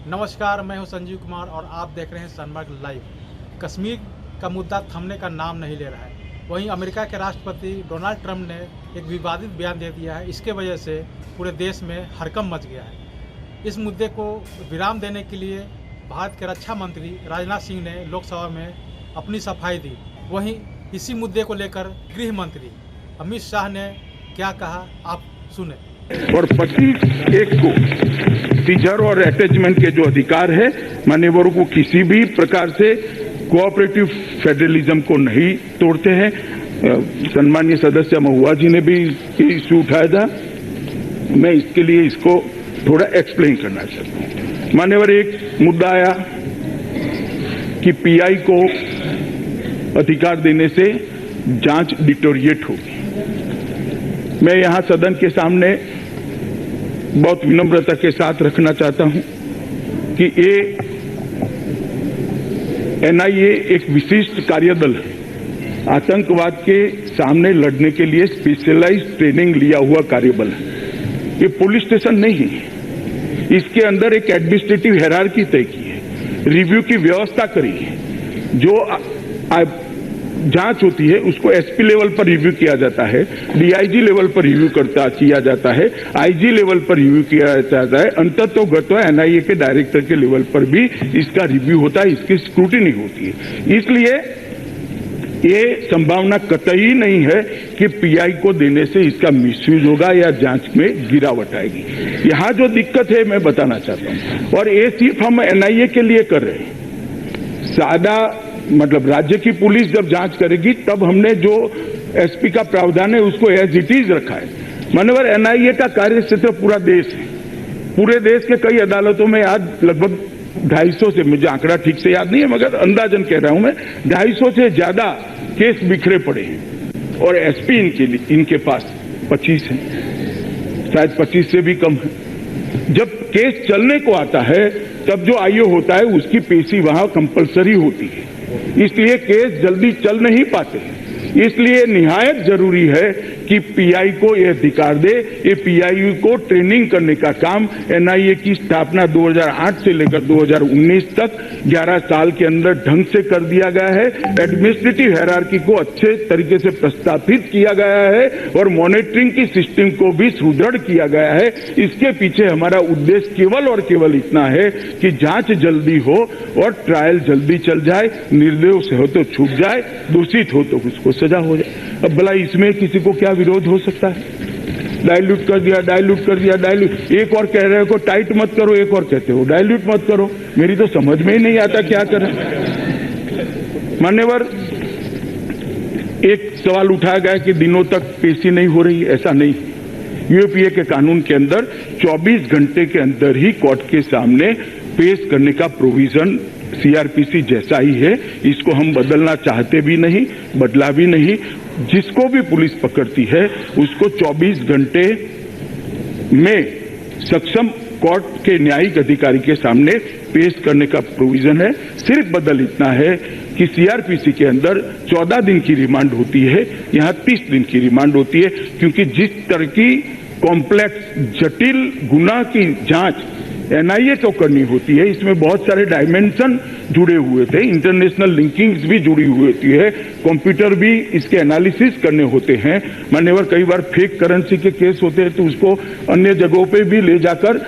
नमस्कार, मैं हूं संजीव कुमार और आप देख रहे हैं सनमार्ग लाइव। कश्मीर का मुद्दा थमने का नाम नहीं ले रहा है। वहीं अमेरिका के राष्ट्रपति डोनाल्ड ट्रंप ने एक विवादित बयान दे दिया है। इसके वजह से पूरे देश में हड़कंप मच गया है। इस मुद्दे को विराम देने के लिए भारत के रक्षा मंत्री राजनाथ सिंह ने लोकसभा में अपनी सफाई दी। वहीं इसी मुद्दे को लेकर गृह मंत्री अमित शाह ने क्या कहा, आप सुने। और 25(1) को सीजर और अटैचमेंट के जो अधिकार है, मान्यवरों को किसी भी प्रकार से कोऑपरेटिव फेडरलिज्म को नहीं तोड़ते हैं। सम्मानीय सदस्य महुआ जी ने भी इश्यू उठाया था। मैं इसके लिए इसको थोड़ा एक्सप्लेन करना चाहता हूं। मान्यवर, एक मुद्दा आया कि पीआई को अधिकार देने से जांच डिटोरिएट होगी। मैं यहां सदन के सामने बहुत विनम्रता के साथ रखना चाहता हूं कि ये एनआईए एक विशिष्ट कार्यदल है। आतंकवाद के सामने लड़ने के लिए स्पेशलाइज्ड ट्रेनिंग लिया हुआ कार्यबल है। ये पुलिस स्टेशन नहीं है। इसके अंदर एक एडमिनिस्ट्रेटिव हायरार्की तय की है, रिव्यू की व्यवस्था करी है। जो जांच होती है उसको एसपी लेवल पर रिव्यू किया जाता है, डीआईजी लेवल पर रिव्यू किया जाता है, आईजी लेवल पर रिव्यू किया जाता है, अंततोगत्वा एनआईए के डायरेक्टर के लेवल पर भी इसका रिव्यू होता है, इसकी स्क्रूटिनी होती है। इसलिए ये संभावना कतई नहीं है कि पीआई को देने से इसका मिसयूज होगा या जांच में गिरावट आएगी। यहां जो दिक्कत है मैं बताना चाहता हूं, और ये सिर्फ हम एनआईए के लिए कर रहे हैं। सादा मतलब राज्य की पुलिस जब जांच करेगी तब हमने जो एसपी का प्रावधान है उसको एज इट इज रखा है। मानवर, एनआईए का कार्य क्षेत्र पूरा देश है। पूरे देश के कई अदालतों में आज लगभग 250 से, मुझे आंकड़ा ठीक से याद नहीं है मगर अंदाजन कह रहा हूं मैं, 250 से ज्यादा केस बिखरे पड़े हैं और एसपी इनके पास 25 है, शायद 25 से भी कम है। जब केस चलने को आता है तब जो आईओ होता है उसकी पेशी वहां कंपलसरी होती है, इसलिए केस जल्दी चल नहीं पाते। इसलिए निहायत जरूरी है कि पीआई को यह अधिकार दे। ये पीआई को ट्रेनिंग करने का काम एनआईए की स्थापना 2008 से लेकर 2019 तक 11 साल के अंदर ढंग से कर दिया गया है। एडमिनिस्ट्रेटिव हायरार्की को अच्छे तरीके से प्रस्तावित किया गया है और मॉनिटरिंग की सिस्टम को भी सुदृढ़ किया गया है। इसके पीछे हमारा उद्देश्य केवल और केवल इतना है कि जांच जल्दी हो और ट्रायल जल्दी चल जाए, निर्दोष हो तो छूट जाए, दूषित हो तो उसको सजा हो जाए। अब भला इसमें किसी को क्या विरोध हो सकता है? डाइल्यूट कर दिया, डाइल्यूट कर दिया, डाइल्यूट। एक और कह रहे हो टाइट मत करो, एक और कहते हो डाइल्यूट मत करो। मेरी तो समझ में ही नहीं आता क्या करें। मान्यवर, एक सवाल उठाया गया कि दिनों तक पेशी नहीं हो रही। ऐसा नहीं। यूएपीए के कानून के अंदर 24 घंटे के अंदर ही कोर्ट के सामने पेश करने का प्रोविजन सीआरपीसी जैसा ही है। इसको हम बदलना चाहते भी नहीं, बदला भी नहीं। जिसको भी पुलिस पकड़ती है उसको 24 घंटे में सक्षम कोर्ट के न्यायिक अधिकारी के सामने पेश करने का प्रोविजन है। सिर्फ बदल इतना है कि सीआरपीसी के अंदर 14 दिन की रिमांड होती है, यहां 30 दिन की रिमांड होती है, क्योंकि जिस तरह की कॉम्प्लेक्स जटिल गुनाह की जांच एनआईए को करनी होती है, इसमें बहुत सारे डायमेंशन जुड़े हुए थे, इंटरनेशनल लिंकिंग्स भी जुड़ी हुई होती है, कंप्यूटर भी इसके एनालिसिस करने होते हैं। मान्यवर, कई बार फेक करेंसी के केस होते हैं तो उसको अन्य जगहों पे भी ले जाकर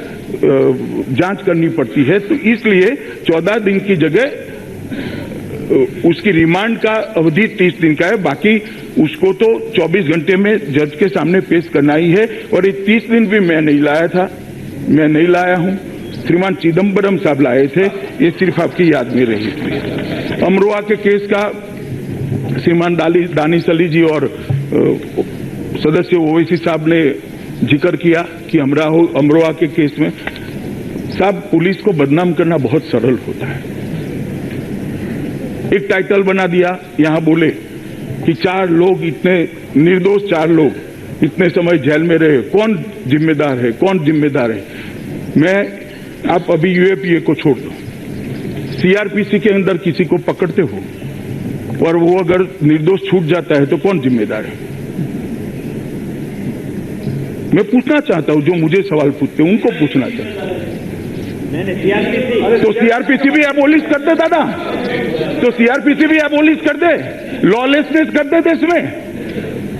जांच करनी पड़ती है। तो इसलिए 14 दिन की जगह उसकी रिमांड का अवधि 30 दिन का है। बाकी उसको तो 24 घंटे में जज के सामने पेश करना ही है। और ये 30 दिन भी मैं नहीं लाया था, मैं नहीं लाया हूं, श्रीमान चिदम्बरम साहब लाए थे। ये सिर्फ आपकी याद में रही थी। अमरोहा के केस का श्रीमान दानिश अली जी और सदस्य ओवैसी साहब ने जिक्र किया कि अमरोहा के केस में साहब पुलिस को बदनाम करना बहुत सरल होता है। एक टाइटल बना दिया, यहां बोले कि 4 लोग इतने निर्दोष, 4 लोग इतने समय जेल में रहे, कौन जिम्मेदार है, कौन जिम्मेदार है। आप अभी यूएपीए को छोड़ दो, सीआरपीसी के अंदर किसी को पकड़ते हो और वो अगर निर्दोष छूट जाता है तो कौन जिम्मेदार है? मैं पूछना चाहता हूं, जो मुझे सवाल पूछते हैं उनको पूछना चाहता हूं। तो सीआरपीसी भी एबोलिश कर दे दादा, तो सीआरपीसी भी एबोलिश कर दे, लॉलेसनेस कर दे देश में।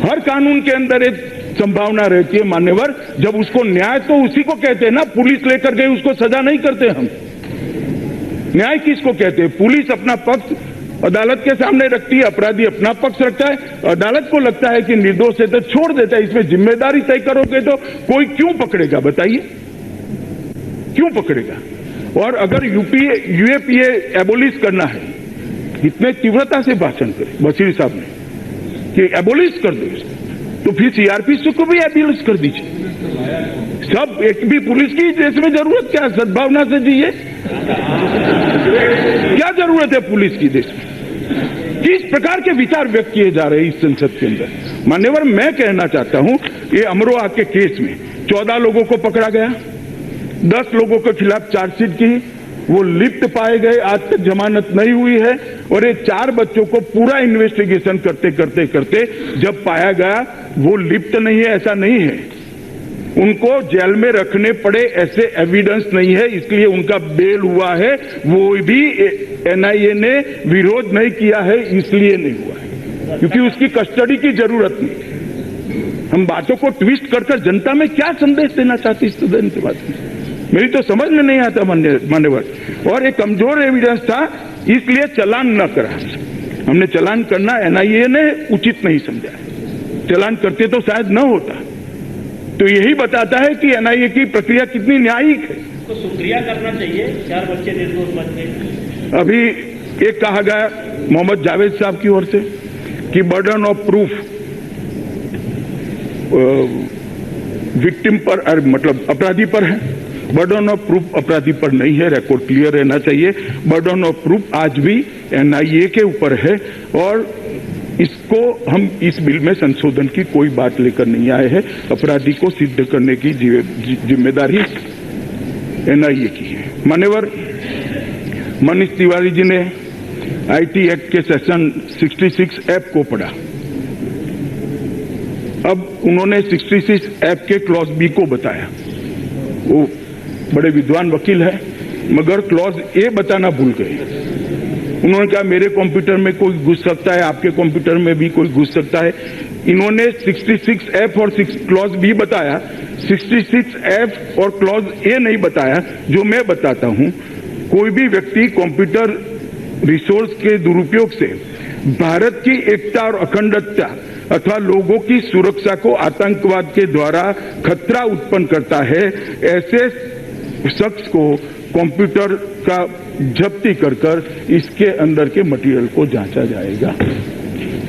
हर कानून के अंदर एक संभावना रहती है मान्यवर, जब उसको न्याय तो उसी को कहते हैं ना, पुलिस लेकर गई उसको सजा नहीं करते हम। न्याय किसको कहते हैं? पुलिस अपना पक्ष अदालत के सामने रखती है, अपराधी अपना पक्ष रखता है, अदालत को लगता है कि निर्दोष है तो छोड़ देता है। इसमें जिम्मेदारी तय करोगे तो कोई क्यों पकड़ेगा? बताइए, क्यों पकड़ेगा? और अगर यूएपीए एबोलिश करना है, इतने तीव्रता से भाषण करे वसीर साहब ने कि एबोलिश कर दो, तो फिर सीआरपीसी को भी एबोलिश कर दीजिए। सब एक भी पुलिस की देश में जरूरत क्या? सद्भावना से जिए। क्या जरूरत है पुलिस की देश में? किस प्रकार के विचार व्यक्त किए जा रहे हैं इस संसद के अंदर? मान्यवर, मैं कहना चाहता हूं, ये अमरोहा के केस में 14 लोगों को पकड़ा गया, 10 लोगों के खिलाफ चार्जशीट की, वो लिप्त पाए गए, आज तक जमानत नहीं हुई है। और ये 4 बच्चों को पूरा इन्वेस्टिगेशन करते करते करते जब पाया गया वो लिप्त नहीं है, ऐसा नहीं है, उनको जेल में रखने पड़े ऐसे एविडेंस नहीं है, इसलिए उनका बेल हुआ है। वो भी एनआईए ने विरोध नहीं किया है, इसलिए नहीं हुआ है, क्योंकि उसकी कस्टडी की जरूरत नहीं। हम बातों को ट्विस्ट कर कर जनता में क्या संदेश देना चाहते इस सदन के बाद में, मेरी तो समझ में नहीं आता मान्यवर। और एक कमजोर एविडेंस था, इसलिए चालान न करा हमने। चालान करना एनआईए ने उचित नहीं समझा, चालान करते तो शायद न होता। तो यही बताता है कि एनआईए की प्रक्रिया कितनी न्यायिक है। तो शुक्रिया करना चाहिए, 4 बच्चे निर्दोष बच गए। अभी एक कहा गया मोहम्मद जावेद साहब की ओर से कि बर्डन ऑफ प्रूफ विक्टिम पर, मतलब अपराधी पर है, बर्डन ऑफ प्रूफ अपराधी पर नहीं है। रिकॉर्ड क्लियर रहना चाहिए। बर्डन ऑफ प्रूफ आज भी एनआईए के ऊपर है, और इसको हम इस बिल में संशोधन की कोई बात लेकर नहीं आए हैं। अपराधी को सिद्ध करने की जिम्मेदारी एनआईए की है। मान्यवर, मनीष तिवारी जी ने आईटी एक्ट के सेक्शन 66F को पढ़ा। अब उन्होंने 66F के क्लॉज बी को बताया। वो बड़े विद्वान वकील है, मगर क्लॉज ए बताना भूल गए। उन्होंने कहा मेरे कंप्यूटर में कोई घुस सकता है, आपके कंप्यूटर में भी कोई घुस सकता है। इन्होंने 66F और क्लॉज बी बताया, 66F और क्लॉज ए नहीं बताया, जो मैं बताता हूं। कोई भी व्यक्ति कंप्यूटर रिसोर्स के दुरुपयोग से भारत की एकता और अखंडता अथवा लोगों की सुरक्षा को आतंकवाद के द्वारा खतरा उत्पन्न करता है, ऐसे शख्स को कंप्यूटर का जब्ती कर कर इसके अंदर के मटेरियल को जांचा जाएगा।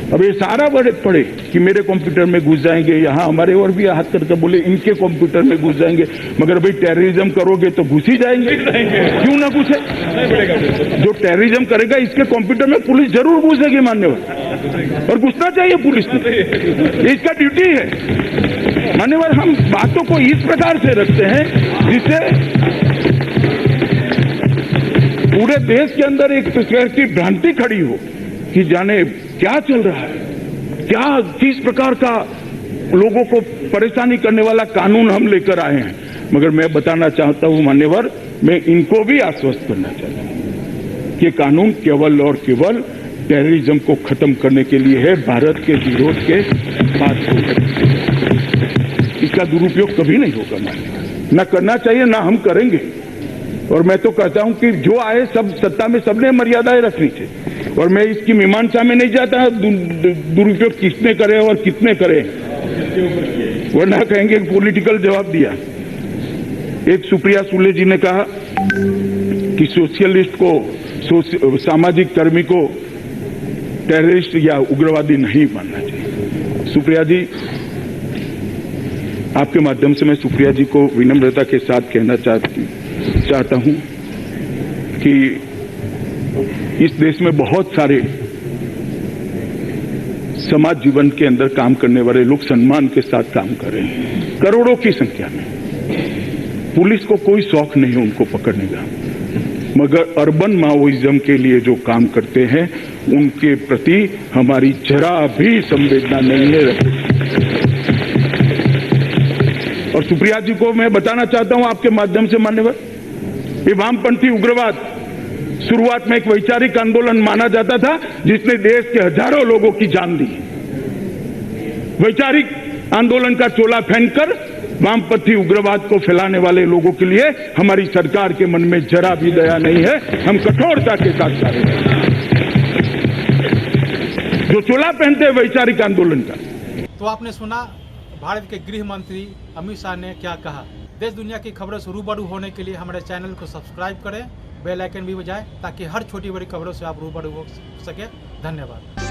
अब ये सारा बड़े पड़े कि मेरे कंप्यूटर में घुस जाएंगे, यहाँ हमारे और भी हाथ करके बोले इनके कंप्यूटर में घुस जाएंगे, मगर भाई टेररिज्म करोगे तो घुस ही जाएंगे, क्यों ना घुसे? जो टेररिज्म करेगा इसके कंप्यूटर में पुलिस जरूर घुसेगी मान्यवर, और घुसना चाहिए पुलिस ने, इसका ड्यूटी है। मान्यवर, हम बातों को इस प्रकार से रखते हैं जिससे पूरे देश के अंदर एक प्रकार की भ्रांति खड़ी हो कि जाने क्या चल रहा है, क्या किस प्रकार का लोगों को परेशानी करने वाला कानून हम लेकर आए हैं। मगर मैं बताना चाहता हूं मान्यवर, मैं इनको भी आश्वस्त करना चाहता हूं कि कानून केवल और केवल टेररिज्म को खत्म करने के लिए है, भारत के विरोध के साथ होगा। इसका दुरुपयोग कभी नहीं होगा मान्यवर, न करना चाहिए, ना हम करेंगे। और मैं तो कहता हूं कि जो आए सब सत्ता में सबने मर्यादाएं रखनी चाहिए, और मैं इसकी मीमांसा में नहीं जाता दुरुपयोग किसने करे और कितने करे, वरना कहेंगे पॉलिटिकल जवाब दिया। एक सुप्रिया सुले जी ने कहा कि सोशलिस्ट को, सामाजिक कर्मी को टेररिस्ट या उग्रवादी नहीं मानना चाहिए। सुप्रिया जी, आपके माध्यम से मैं सुप्रिया जी को विनम्रता के साथ कहना चाहता हूं कि इस देश में बहुत सारे समाज जीवन के अंदर काम करने वाले लोग सम्मान के साथ काम कर रहे हैं, करोड़ों की संख्या में। पुलिस को कोई शौक नहीं है उनको पकड़ने का, मगर अर्बन माओइज्म के लिए जो काम करते हैं उनके प्रति हमारी जरा भी संवेदना नहीं है। और सुप्रिया जी को मैं बताना चाहता हूं आपके माध्यम से मान्यवर ये वामपंथी उग्रवाद शुरुआत में एक वैचारिक आंदोलन माना जाता था जिसने देश के हजारों लोगों की जान ली। वैचारिक आंदोलन का चोला पहनकर वामपंथी उग्रवाद को फैलाने वाले लोगों के लिए हमारी सरकार के मन में जरा भी दया नहीं है। हम कठोरता के साथ कार्य जो चोला पहनते हैं वैचारिक आंदोलन का। तो आपने सुना भारत के गृह मंत्री अमित शाह ने क्या कहा। देश दुनिया की खबरों से रूबरू होने के लिए हमारे चैनल को सब्सक्राइब करें, बेल आइकन भी बजाएं ताकि हर छोटी बड़ी खबरों से आप रूबरू हो सके। धन्यवाद।